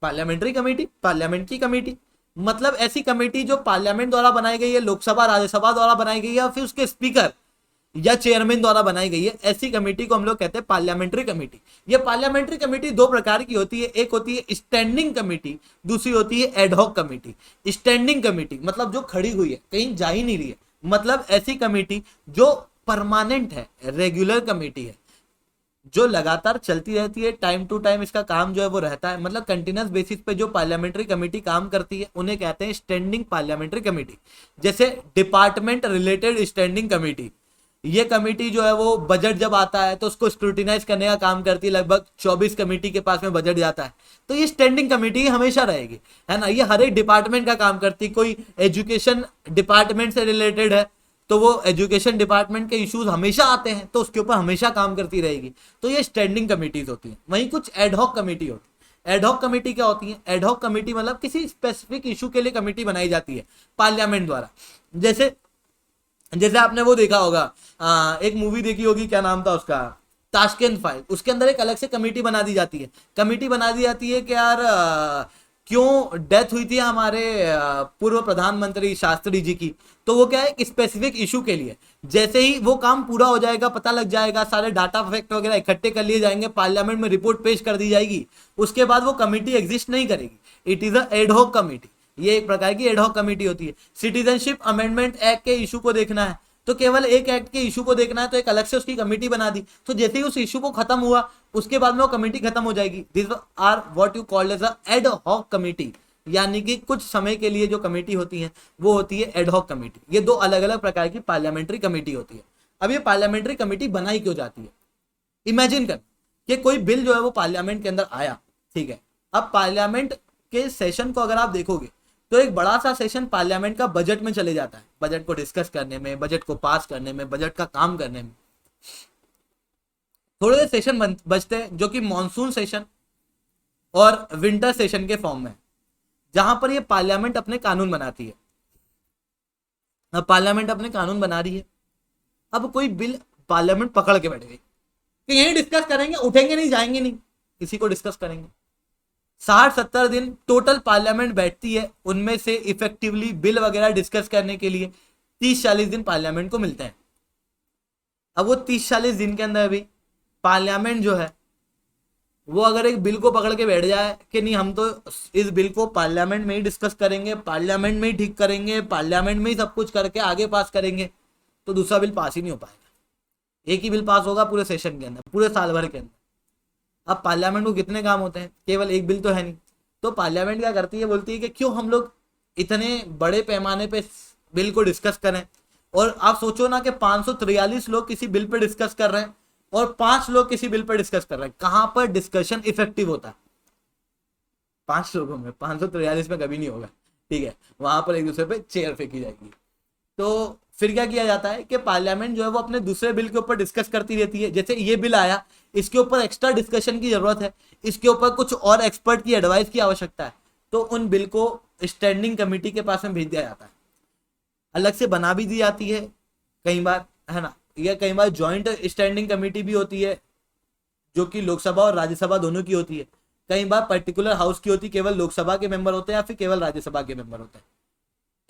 पार्लियामेंट्री कमेटी पार्लियामेंट की कमेटी, मतलब ऐसी कमेटी जो पार्लियामेंट द्वारा बनाई गई है, लोकसभा राज्यसभा द्वारा बनाई गई है, फिर उसके स्पीकर या चेयरमैन द्वारा बनाई गई है, ऐसी कमेटी को हम लोग कहते हैं पार्लियामेंट्री कमेटी। ये पार्लियामेंट्री कमेटी दो प्रकार की होती है, एक होती है स्टैंडिंग कमेटी, दूसरी होती है एडहॉक कमेटी। स्टैंडिंग कमेटी मतलब जो खड़ी हुई है, कहीं जा ही नहीं रही है, मतलब ऐसी कमेटी जो परमानेंट है, रेगुलर कमेटी है, जो लगातार चलती रहती है, टाइम टू टाइम इसका काम जो है वो रहता है, मतलब कंटिन्यूस बेसिस पे जो पार्लियामेंट्री कमेटी काम करती है उन्हें कहते हैं स्टैंडिंग पार्लियामेंट्री कमेटी। जैसे डिपार्टमेंट रिलेटेड स्टैंडिंग कमेटी, ये कमेटी जो है वो बजट जब आता है तो उसको स्क्रूटिनाइज करने का काम करती है, लगभग 24 कमेटी के पास में बजट जाता है, तो ये स्टैंडिंग कमेटी हमेशा रहेगी, है ना। ये हर एक डिपार्टमेंट का काम करती है, कोई एजुकेशन डिपार्टमेंट से रिलेटेड है तो वो एजुकेशन डिपार्टमेंट के इश्यूज हमेशा आते हैं तो उसके ऊपर हमेशा काम करती रहेगी, तो ये स्टैंडिंग कमेटीज होती हैं। वहीं कुछ एडहॉक कमेटी होती है। एडहॉक कमेटी क्या होती है, एडहॉक कमेटी मतलब किसी स्पेसिफिक इशू के लिए कमेटी बनाई जाती है पार्लियामेंट द्वारा। जैसे जैसे आपने वो देखा होगा, एक मूवी देखी होगी, क्या नाम था उसका, ताशकंद फाइल, उसके अंदर एक अलग से कमेटी बना दी जाती है, कमेटी बना दी जाती है कि यार क्यों डेथ हुई थी हमारे पूर्व प्रधानमंत्री शास्त्री जी की, तो वो क्या है एक स्पेसिफिक इशू के लिए, जैसे ही वो काम पूरा हो जाएगा, पता लग जाएगा, सारे डाटा फैक्ट वगैरह इकट्ठे कर लिए जाएंगे, पार्लियामेंट में रिपोर्ट पेश कर दी जाएगी, उसके बाद वो कमेटी एग्जिस्ट नहीं करेगी, it is a ad hoc committee. ये एक प्रकार की एडहॉक कमेटी होती है। सिटीजनशिप अमेंडमेंट एक्ट के इशू को देखना है तो केवल एक एक्ट के इशू को देखना है तो एक अलग से उसकी कमेटी बना दी, तो जैसे ही उस इशू को खत्म हुआ उसके बाद में वो कमेटी खत्म हो जाएगी। This are what you called as ad hoc committee, यानी कि कुछ समय के लिए जो कमेटी होती है वो होती है एडहॉक कमेटी। ये दो अलग अलग प्रकार की पार्लियामेंट्री कमेटी होती है। अब ये पार्लियामेंट्री कमेटी बनाई क्यों जाती है, इमेजिन कर कि कोई बिल जो है वो पार्लियामेंट के अंदर आया, ठीक है, अब पार्लियामेंट के सेशन को अगर आप देखोगे तो एक बड़ा सा सेशन पार्लियामेंट का बजट में चले जाता है, बजट को डिस्कस करने में, बजट को पास करने में, बजट का काम करने में। थोड़े से सेशन बचते हैं जो कि मॉनसून सेशन और विंटर सेशन के फॉर्म में, जहां पर ये पार्लियामेंट अपने कानून बनाती है। अब पार्लियामेंट अपने कानून बना रही है, अब कोई बिल पार्लियामेंट पकड़ के बैठ गई कि यही डिस्कस करेंगे, उठेंगे नहीं, जाएंगे नहीं, इसी को डिस्कस करेंगे। 60-70 दिन टोटल पार्लियामेंट बैठती है, उनमें से इफेक्टिवली बिल वगैरह डिस्कस करने के लिए 30-40 दिन पार्लियामेंट को मिलते हैं। अब वो 30-40 दिन के अंदर भी पार्लियामेंट जो है वो अगर एक बिल को पकड़ के बैठ जाए कि नहीं हम तो इस बिल को पार्लियामेंट में ही डिस्कस करेंगे, पार्लियामेंट में ही ठीक करेंगे, पार्लियामेंट में ही सब कुछ करके आगे पास करेंगे, तो दूसरा बिल पास ही नहीं हो पाएगा। एक ही बिल पास होगा पूरे सेशन के अंदर, पूरे साल भर के अंदर। अब पार्लियामेंट को कितने काम होते हैं, केवल एक बिल तो है नहीं, तो पार्लियामेंट क्या करती है, बोलती है कि क्यों हम लोग इतने बड़े पैमाने पे बिल को डिस्कस करें, और आप सोचो ना कि 543 लोग किसी बिल पे डिस्कस कर रहे हैं और 5 लोग किसी बिल पे डिस्कस कर रहे हैं, कहां पर डिस्कशन इफेक्टिव होता है? 5 लोगों में, 543 में कभी नहीं होगा, ठीक है, वहां पर एक दूसरे पे चेयर फेंकी जाएगी। तो फिर क्या किया जाता है कि पार्लियामेंट जो है वो अपने दूसरे बिल के ऊपर डिस्कस करती रहती है। जैसे ये बिल आया, इसके ऊपर एक्स्ट्रा डिस्कशन की जरूरत है, इसके ऊपर कुछ और एक्सपर्ट की एडवाइस की आवश्यकता है, तो उन बिल को स्टैंडिंग कमेटी के पास में भेज दिया जाता है। अलग से बना भी दी जाती है कई बार, है ना, या कई बार ज्वाइंट स्टैंडिंग कमेटी भी होती है जो कि लोकसभा और राज्यसभा दोनों की होती है। कई बार पर्टिकुलर हाउस की होती है, केवल लोकसभा के मेंबर होते हैं या फिर केवल राज्यसभा के मेंबर होते हैं।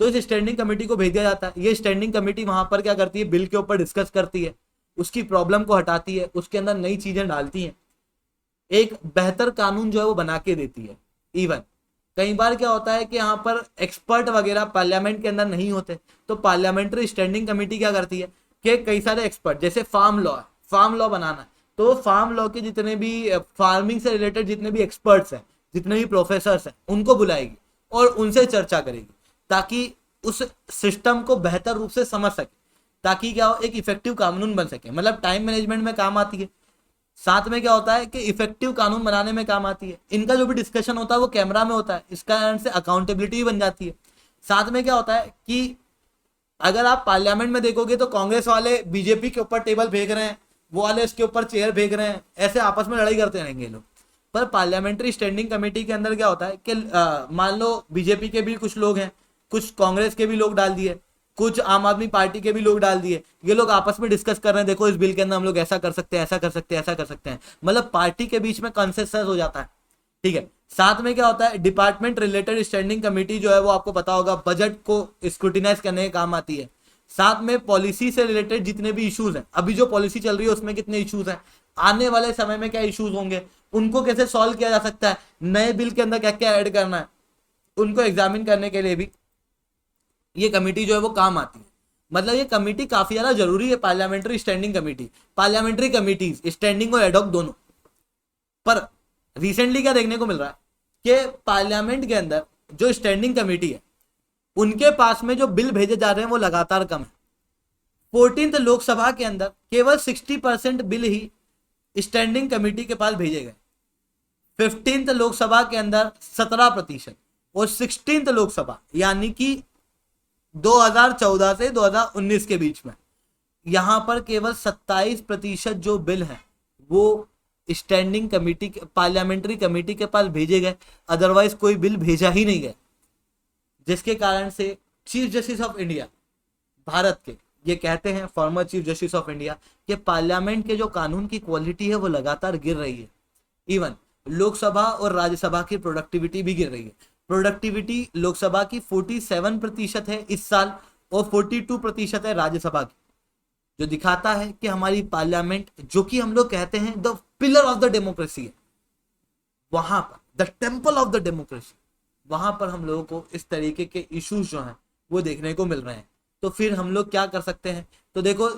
तो इस स्टैंडिंग कमेटी को भेज दिया जाता है। ये स्टैंडिंग कमेटी वहां पर क्या करती है, बिल के ऊपर डिस्कस करती है, उसकी प्रॉब्लम को हटाती है, उसके अंदर नई चीजें डालती है, एक बेहतर कानून जो है वो बना के देती है। इवन कई बार क्या होता है कि यहाँ पर एक्सपर्ट वगैरह पार्लियामेंट के अंदर नहीं होते, तो पार्लियामेंट्री स्टैंडिंग कमेटी क्या करती है कि कई सारे एक्सपर्ट, जैसे फार्म लॉ बनाना है, तो फार्म लॉ के जितने भी फार्मिंग से रिलेटेड जितने भी एक्सपर्ट्स हैं, जितने भी प्रोफेसर्स हैं, उनको बुलाएगी और उनसे चर्चा करेगी, ताकि उस सिस्टम को बेहतर रूप से समझ सके, ताकि क्या हो, एक इफेक्टिव कानून बन सके। मतलब टाइम मैनेजमेंट में काम आती है, साथ में क्या होता है कि इफेक्टिव कानून बनाने में काम आती है। इनका जो भी डिस्कशन होता है वो कैमरा में होता है, इसका कारण से अकाउंटेबिलिटी भी बन जाती है। साथ में क्या होता है कि अगर आप पार्लियामेंट में देखोगे तो कांग्रेस वाले बीजेपी के ऊपर टेबल फेंक रहे हैं, वो वाले इसके ऊपर चेयर फेंक रहे हैं, ऐसे आपस में लड़ाई करते रहेंगे लोग। पर पार्लियामेंट्री स्टैंडिंग कमेटी के अंदर क्या होता है कि मान लो बीजेपी के भी कुछ लोग हैं, कुछ कांग्रेस के भी लोग डाल दिए, कुछ आम आदमी पार्टी के भी लोग डाल दिए, ये लोग आपस में डिस्कस कर रहे हैं, देखो इस बिल के अंदर हम लोग ऐसा कर सकते हैं, ऐसा कर सकते हैं, ऐसा कर सकते हैं, मतलब पार्टी के बीच में कंसेंसस हो जाता है, ठीक है। साथ में क्या होता है, डिपार्टमेंट रिलेटेड स्टैंडिंग कमेटी जो है वो आपको पता होगा बजट को स्क्रूटिनाइज करने के काम आती है। साथ में पॉलिसी से रिलेटेड जितने भी इश्यूज हैं, अभी जो पॉलिसी चल रही है उसमें कितने इश्यूज हैं, आने वाले समय में क्या इश्यूज होंगे, उनको कैसे सॉल्व किया जा सकता है, नए बिल के अंदर क्या क्या ऐड करना है, उनको एग्जामिन करने के लिए भी ये कमेटी जो है वो काम आती है। मतलब ये कमेटी काफी ज्यादा जरूरी है, parliamentary standing committee, parliamentary committees standing और एडॉक दोनों। पर रिसेंटली क्या देखने को मिल रहा है कि पार्लियामेंट के अंदर जो स्टैंडिंग कमेटी है उनके पास में जो बिल भेजे जा रहे हैं वो लगातार कम है। 14th लोकसभा के अंदर केवल 60% बिल ही स्टैंडिंग कमेटी के पास भेजे गए, 15th लोकसभा के अंदर 17% और 16th लोकसभा यानी कि 2014 से 2019 के बीच में यहां पर केवल 27% जो बिल है वो स्टैंडिंग कमेटी, पार्लियामेंट्री कमेटी के पास भेजे गए, अदरवाइज कोई बिल भेजा ही नहीं गया। जिसके कारण से chief justice of India Bharat के ये कहते हैं, former chief justice of India, कि पार्लियामेंट के जो कानून की क्वालिटी है वो लगातार गिर रही है। इवन लोकसभा और राज्यसभा की प्रोडक्टिविटी भी गिर रही है। प्रोडक्टिविटी लोकसभा की 47% है इस साल और 42% है राज्यसभा की, जो दिखाता है कि हमारी पार्लियामेंट, जो कि हम लोग कहते हैं the pillar of the democracy है, वहां पर the temple of the democracy, वहां पर हम लोगों को इस तरीके के इश्यूज जो हैं वो देखने को मिल रहे हैं। तो फिर हम लोग क्या कर सकते हैं, तो देखो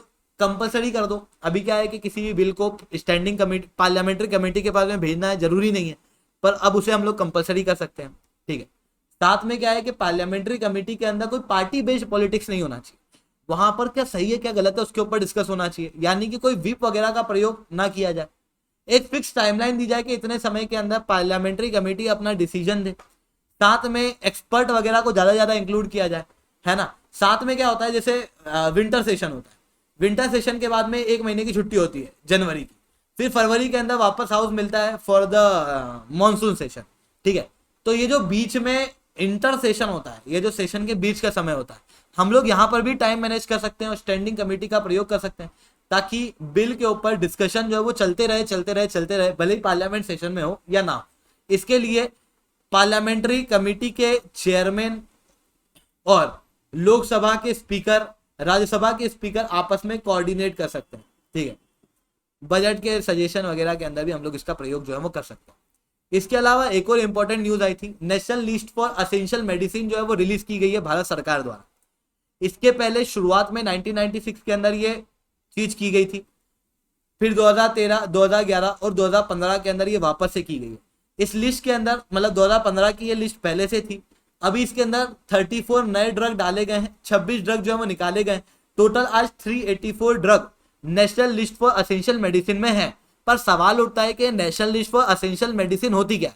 कंपलसरी कर दो। अभी क्या है कि किसी भी बिल को स्टैंडिंग कमेटी, पार्लियामेंट्री कमेटी के पास में भेजना है जरूरी नहीं है, पर अब उसे हम लोग कंपलसरी कर सकते हैं, ठीक है। साथ में क्या है कि पार्लियामेंट्री कमेटी के अंदर कोई पार्टी बेस्ड पॉलिटिक्स नहीं होना चाहिए, वहां पर क्या सही है क्या गलत है उसके ऊपर डिस्कस होना चाहिए, यानी कि कोई व्हिप वगैरह का प्रयोग ना किया जाए। एक फिक्स टाइमलाइन दी जाए कि इतने समय के अंदर पार्लियामेंट्री कमेटी अपना डिसीजन दे, साथ में एक्सपर्ट वगैरह को ज्यादा इंक्लूड किया जाए, है ना। साथ में क्या होता है, जैसे विंटर सेशन होता है, विंटर सेशन के बाद में 1 महीने की छुट्टी होती है जनवरी की, फिर फरवरी के अंदर वापस हाउस मिलता है फॉर द मॉनसून सेशन, ठीक है। तो ये जो बीच में इंटर सेशन होता है, ये जो सेशन के बीच का समय होता है, हम लोग यहाँ पर भी टाइम मैनेज कर सकते हैं और स्टैंडिंग कमेटी का प्रयोग कर सकते हैं, ताकि बिल के ऊपर डिस्कशन जो है वो चलते रहे, भले ही पार्लियामेंट सेशन में हो या ना। इसके लिए पार्लियामेंट्री कमेटी के चेयरमैन और लोकसभा के स्पीकर, राज्यसभा के स्पीकर आपस में कोऑर्डिनेट कर सकते हैं, ठीक है। बजट के सजेशन वगैरह के अंदर भी हम लोग इसका प्रयोग जो है वो कर सकते हैं। इसके अलावा एक और इंपॉर्टेंट न्यूज आई थी, national list for essential medicine जो है वो रिलीज की गई है भारत सरकार द्वारा। इसके पहले शुरुआत में 1996 के अंदर ये चीज की गई थी, फिर 2013, 2011 और 2015 के अंदर ये वापस से की गई है। इस लिस्ट के अंदर, मतलब 2015 की ये लिस्ट पहले से थी, अभी इसके अंदर 34 नए ड्रग डाले गए हैं, 26 ड्रग जो है वो निकाले गए, टोटल आज 384 drug national list for essential medicine में है। पर सवाल उठता है कि national list for essential medicine होती क्या?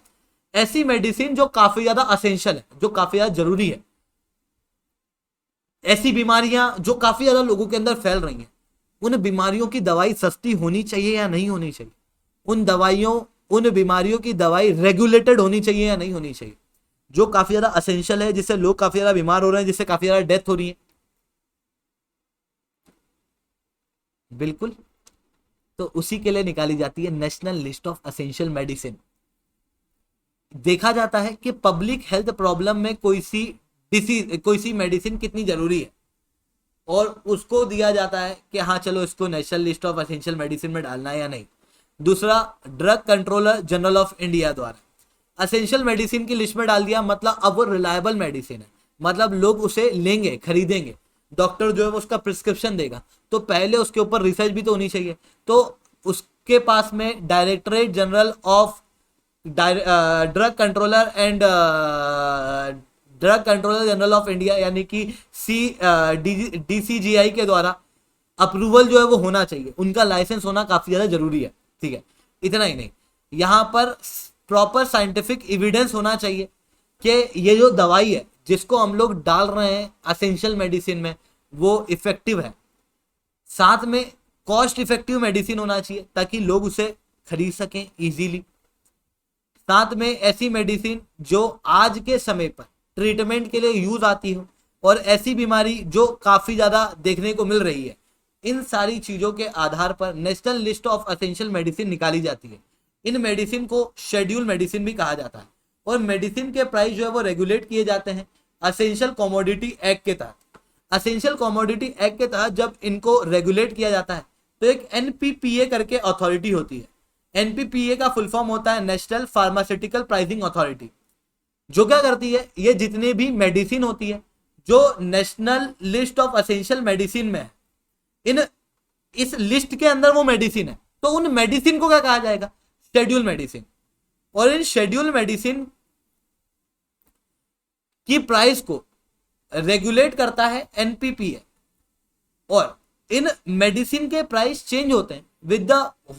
ऐसी मेडिसिन जो काफी ज्यादा असेंशियल है, जो काफी ज्यादा जरूरी है, ऐसी बीमारियां जो काफी ज्यादा लोगों के अंदर फैल रही हैं, उन बीमारियों की दवाई सस्ती होनी चाहिए या नहीं होनी चाहिए? उन बीमारियों की दवाई रेगुलेटेड होनी चाहिए या नहीं होनी चाहिए? जो काफी ज्यादा असेंशियल है, जिससे लोग काफी ज्यादा बीमार हो रहे हैं, जिससे काफी ज्यादा डेथ हो रही है। बिल्कुल, तो उसी के लिए निकाली जाती है national list of essential medicine. देखा जाता है कि पब्लिक हेल्थ प्रॉब्लम में कोई सी मेडिसिन कितनी जरूरी है, और उसको दिया जाता है कि हाँ चलो इसको national list of essential medicine में डालना है या नहीं। दूसरा, drug controller general of India द्वारा असेंशियल मेडिसिन की लिस्ट में डाल दिया, मतलब अब वो रिलायबल मेडिसिन है, मतलब लोग उसे लेंगे, खरीदेंगे, डॉक्टर जो है वो उसका प्रिस्क्रिप्शन देगा, तो पहले उसके ऊपर रिसर्च भी तो होनी चाहिए। तो उसके पास में directorate general of drug controller and drug controller general of India यानी कि DCGI के द्वारा अप्रूवल जो है वो होना चाहिए, उनका लाइसेंस होना काफी ज्यादा जरूरी है। ठीक है, इतना ही नहीं, यहाँ पर प्रॉपर साइंटिफिक एविडेंस होना चाहिए कि ये जो दवाई है जिसको हम लोग डाल रहे हैं असेंशियल मेडिसिन में वो इफेक्टिव है। साथ में कॉस्ट इफेक्टिव मेडिसिन होना चाहिए ताकि लोग उसे खरीद सकें इजीली। साथ में ऐसी मेडिसिन जो आज के समय पर ट्रीटमेंट के लिए यूज आती हो, और ऐसी बीमारी जो काफी ज्यादा देखने को मिल रही है। इन सारी चीजों के आधार पर national list of essential medicine निकाली जाती है। इन मेडिसिन को शेड्यूल मेडिसिन भी कहा जाता है, और मेडिसिन के प्राइस जो है वो रेगुलेट किए जाते हैं असेंशियल कमोडिटी एक्ट के तहत। असेंशियल कमोडिटी एक्ट के तहत जब इनको रेगुलेट किया जाता है तो एक NPPA करके अथॉरिटी होती है। NPPA का फुल फॉर्म होता है नेशनल फार्मास्यूटिकल प्राइसिंग अथॉरिटी, जो क्या करती है, ये जितनी भी मेडिसिन होती है जो national list of essential medicine में है, इस लिस्ट के अंदर वो मेडिसिन है, तो उन मेडिसिन को क्या कहा जाएगा? Schedule medicine. और इन शेड्यूल मेडिसिन की प्राइस को रेगुलेट करता है NPPA, और इन मेडिसिन के प्राइस चेंज होते हैं with the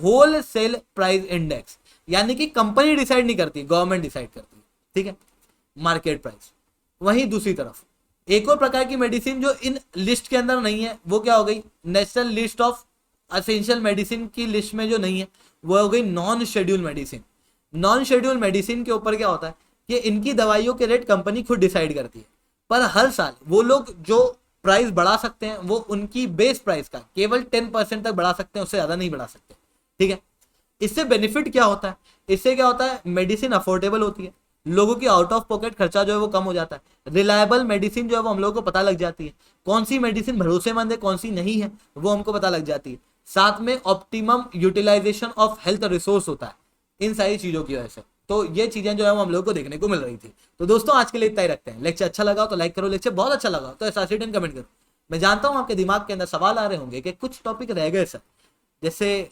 wholesale price index, यानी कि कंपनी डिसाइड नहीं करती, गवर्नमेंट डिसाइड करती है। ठीक है, मार्केट प्राइस। वहीं दूसरी तरफ एक और प्रकार की मेडिसिन जो इन लिस्ट के अंदर नहीं है, वो क्या हो गई? National list of essential medicine की लिस्ट में जो नहीं है वो हो गई non schedule medicine. Non schedule medicine के ऊपर क्या होता है कि इनकी दवाइयों के रेट कंपनी खुद डिसाइड करती है, पर हर साल वो लोग जो प्राइस बढ़ा सकते हैं वो उनकी बेस प्राइस का केवल 10% तक बढ़ा सकते हैं, उससे ज्यादा नहीं बढ़ा सकते। ठीक है, इससे बेनिफिट क्या होता है? इससे क्या होता है? मेडिसिन अफोर्डेबल होती है, लोगों की आउट ऑफ पॉकेट खर्चा जो है वो कम हो जाता है, रिलायबल मेडिसिन जो है वो हम लोगों को पता लग जाती है, कौन सी मेडिसिन भरोसेमंद है कौन सी नहीं है वो हमको पता लग जाती है। साथ में optimum utilisation of health resource होता है इन सारी चीजों की वजह से। तो ये चीजें जो है वो हम लोग को देखने को मिल रही थी। तो दोस्तों आज के लिए इतना ही रखते हैं। लेक्चर अच्छा लगा तो लाइक करो, लेक्चर बहुत अच्छा लगा तो एसआरसीटेन कमेंट करो। मैं जानता हूँ आपके दिमाग के अंदर सवाल आ रहे होंगे कि कुछ टॉपिक रह गए सर, जैसे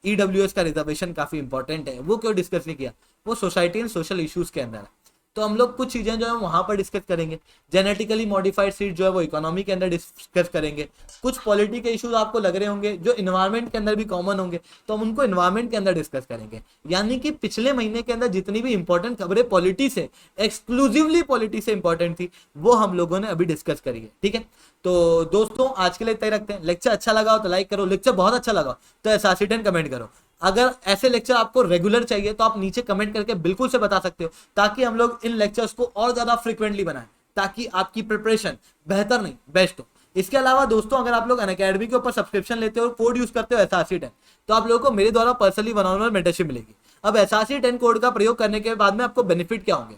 EWS का रिजर्वेशन काफी इंपॉर्टेंट है, वो क्यों डिस्कस नहीं किया? वो सोसाइटी एंड सोशल इश्यूज के अंदर है, तो हम लोग कुछ चीजें जो है वहां पर डिस्कस करेंगे। जेनेटिकली मॉडिफाइड सीड जो है वो इकोनॉमी के अंदर डिस्कस करेंगे। कुछ पॉलिटी के इश्यूज आपको लग रहे होंगे जो इन्वायरमेंट के अंदर भी कॉमन होंगे, तो हम उनको इन्वायरमेंट के अंदर डिस्कस करेंगे। यानी कि पिछले महीने के अंदर जितनी भी इंपॉर्टेंट खबरें पॉलिटी से, एक्सक्लूसिवली पॉलिटी से इंपॉर्टेंट थी, वो हम लोगों ने अभी डिस्कस करी है। ठीक है, तो दोस्तों आज के लिए इतना ही रखते हैं। लेक्चर अच्छा लगा हो तो लाइक करो, लेक्चर बहुत अच्छा लगा तो एसआरसीटेन कमेंट करो। अगर ऐसे लेक्चर आपको रेगुलर चाहिए तो आप नीचे कमेंट करके बिल्कुल से बता सकते हो, ताकि हम लोग इन लेक्चर्स को और ज्यादा फ्रिक्वेंटली बनाएं, ताकि आपकी प्रिपरेशन बेहतर नहीं बेस्ट हो। इसके अलावा दोस्तों अगर आप लोग अनअकैडमी के ऊपर सब्सक्रिप्शन लेते हो और कोड यूज करते हो एसआरसी10, तो आप लोगों को मेरे द्वारा पर्सनली 1-on-1 मेंटरशिप मिलेगी। अब एसआरसी10 कोड का प्रयोग करने के बाद में आपको बेनिफिट क्या होंगे?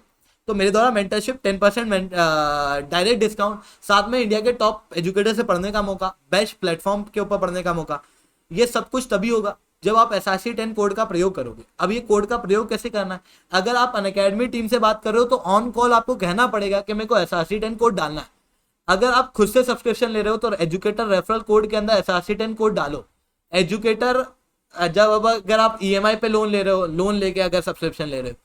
तो मेरे द्वारा मेंटरशिप 10% डायरेक्ट डिस्काउंट, साथ में इंडिया के टॉप एजुकेटर से पढ़ने का मौका, बेस्ट प्लेटफॉर्म के ऊपर पढ़ने का मौका। ये सब कुछ तभी होगा जब आप एसआरसी10 कोड का प्रयोग करोगे। अब ये कोड का प्रयोग कैसे करना है? अगर आप अनअकैडमी टीम से बात कर रहे हो तो ऑन कॉल आपको कहना पड़ेगा कि मेरे को एसआरसी10 कोड डालना है। अगर आप खुद से सब्सक्रिप्शन ले रहे हो तो एजुकेटर रेफरल कोड के अंदर एसआरसी10 कोड डालो। एजुकेटर जब अगर आप EMI पे लोन ले रहे हो, लोन लेके अगर सब्सक्रिप्शन ले रहे हो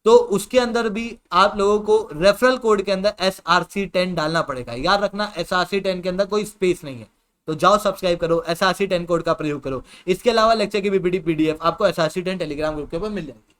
तो उसके अंदर भी आप लोगों को रेफरल कोड के अंदर SRC10 डालना पड़ेगा। याद रखना SRC10 के अंदर कोई स्पेस नहीं है। तो जाओ सब्सक्राइब करो, SRC10 कोड का प्रयोग करो। इसके अलावा लेक्चर की PPT PDF आपको SRC10 टेलीग्राम ग्रुप के ऊपर मिल जाएगी।